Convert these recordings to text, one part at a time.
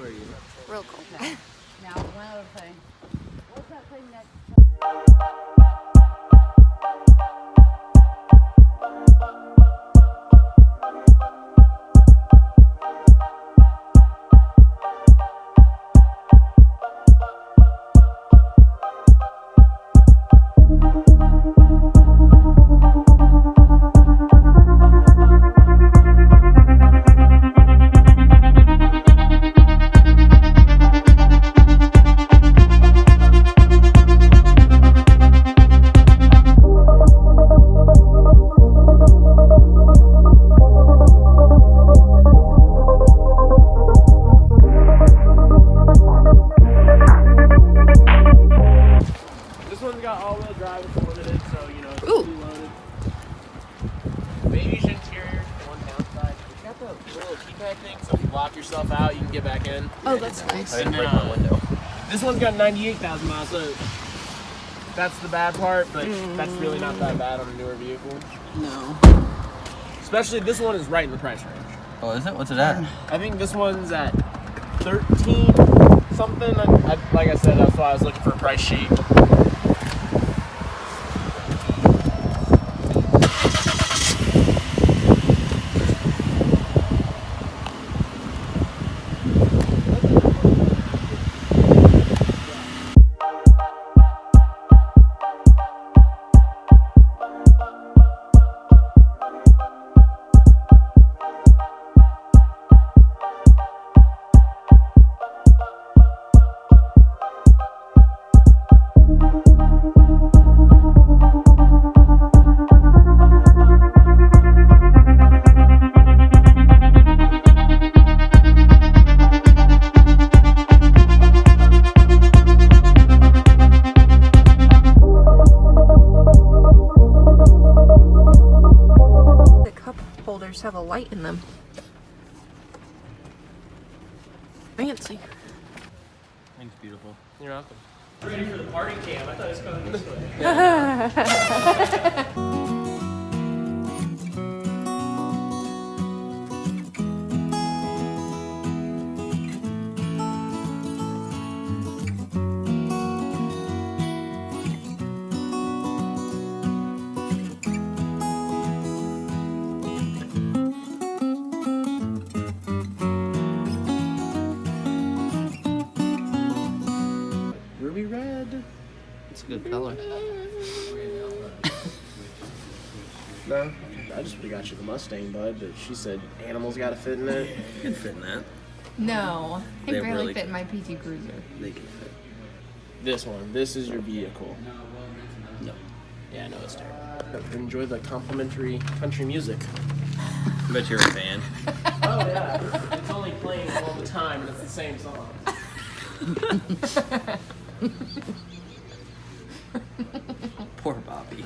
are you? Real cool. Now, one other thing. What's that thing next? This one's got all-wheel drive, it's limited, so you know it's Ooh. fully loaded. Beige interior, one downside. It's got the little keypad thing, so if you lock yourself out, you can get back in. Oh, that's nice. I didn't break my window. This one's got 98,000 miles, so that's the bad part, but that's really not that bad on a newer vehicle. No. Especially this one is right in the price range. Oh, is it? What's it at? I think this one's at 13 something. Like I said, that's why I was looking for a price sheet. The cup holders have a light in them. Fancy. Thanks, beautiful. You're welcome. Ready for the party cam. I thought it was coming this way. Ruby red. It's a good color. No, I just would've got you the Mustang, bud, but she said animals gotta fit in it. You can fit in that. No, I They barely really fit in my PT Cruiser. They can fit. This one. This is your vehicle. No. Yeah, I know it's terrible. Enjoy the complimentary country music. I bet you're a fan. Oh yeah, it's only playing all the time, and it's the same song. Poor Bobby.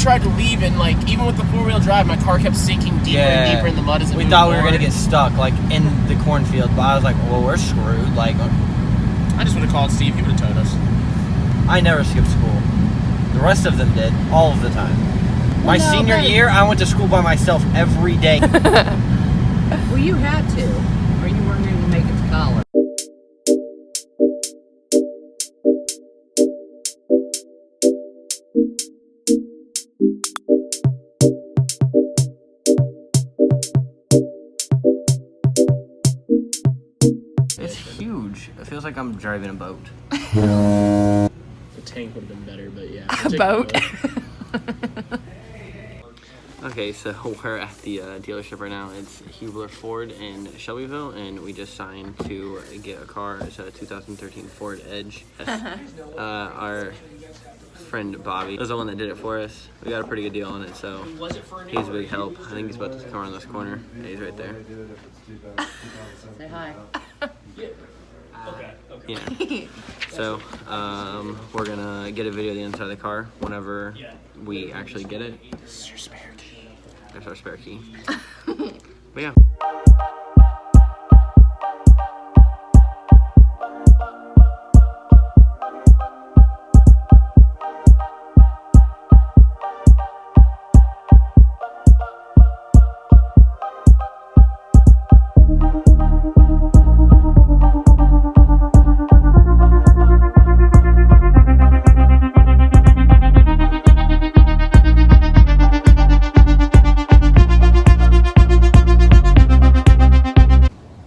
Tried to leave, and like even with the four-wheel drive, my car kept sinking deeper and deeper in the mud as it We moved thought we were forward. gonna get stuck like in the cornfield, but I was like, well, we're screwed. Like, I just would have called Steve. He would have towed us. I never skipped school. The rest of them did, all of the time. My no, senior but- year, I went to school by myself every day. Well, you had to, or you weren't going to make it to college. It's huge. It feels like I'm driving a boat. The tank would have been better, but yeah. A boat. Okay, Okay, so we're at the dealership right now. It's Hubler Ford in Shelbyville, and we just signed to get a car. It's a 2013 Ford Edge. Our friend Bobby was the one that did it for us. We got a pretty good deal on it, so he's a big help. I think he's about to come around this corner. Yeah, he's right there. Say hi. Yeah. So we're gonna get a video of the inside of the car whenever we actually get it. This is your spare key. That's our spare key. But yeah.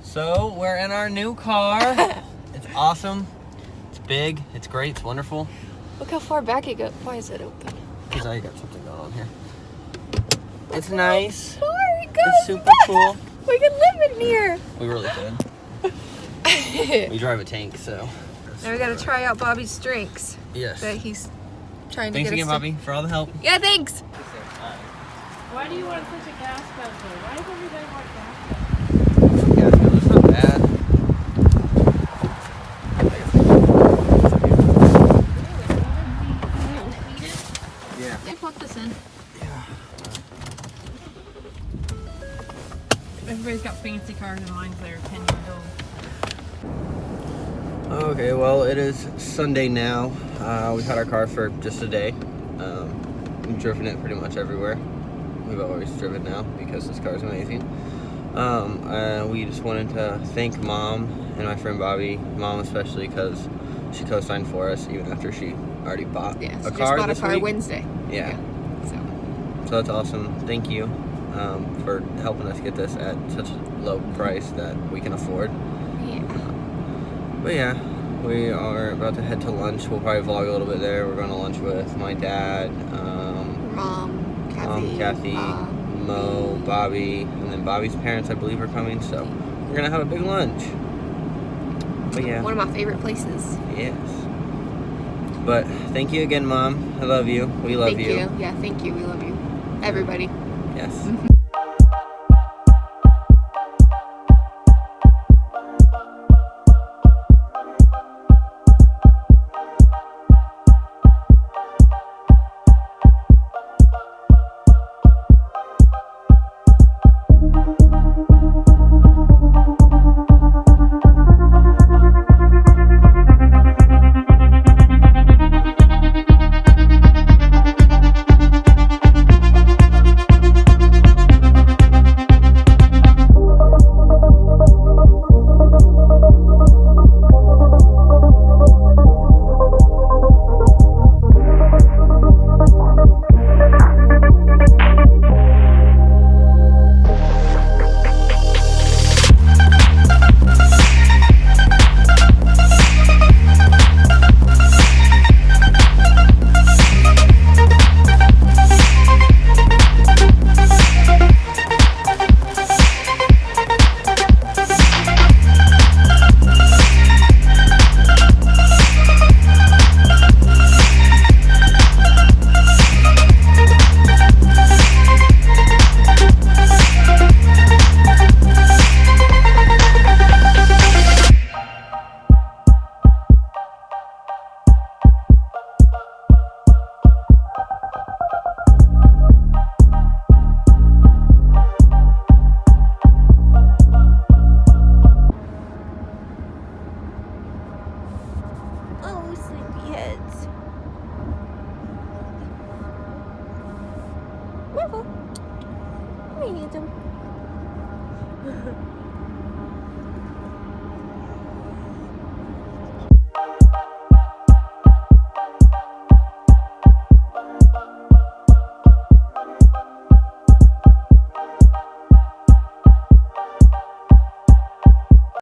So we're in our new car. It's awesome. It's big. It's great. It's wonderful. Look how far back it goes. Why is it open? Because I got something going on here. It's nice. Far it goes It's super back. cool. We can live in here. We really could. We drive a tank, so. Now we gotta try out Bobby's strengths Yes. that he's trying to Thanks get again, us to. Bobby, for all the help. Yeah, thanks. Why do you want such a gas guzzler? Why does everybody want gas Yeah, it's not bad. Yeah. Yeah, plug this in. Everybody's got fancy cars and mine's there 10 years old. Okay, well, it is Sunday now. We've had our car for just a day. We've driven it pretty much everywhere. We've always driven now because this car is amazing. We just wanted to thank Mom and my friend Bobby, Mom especially, because she co-signed for us even after she already bought Yeah, a so just car bought a this car week. Wednesday. Yeah. So So that's awesome. Thank you for helping us get this at such a low price that we can afford. yeah. But yeah, we are about to head to lunch. We'll probably vlog a little bit there. We're going to lunch with my dad, Mom, Kathy, Mo, Bobby, and then Bobby's parents, I believe, are coming. So we're going to have a big lunch. But yeah. One of my favorite places. Yes. But thank you again, Mom. I love you. We love Thank you. you. Yeah, thank you. We love you. Everybody. Yes. Oh, sleepyheads. Marvel. We need them.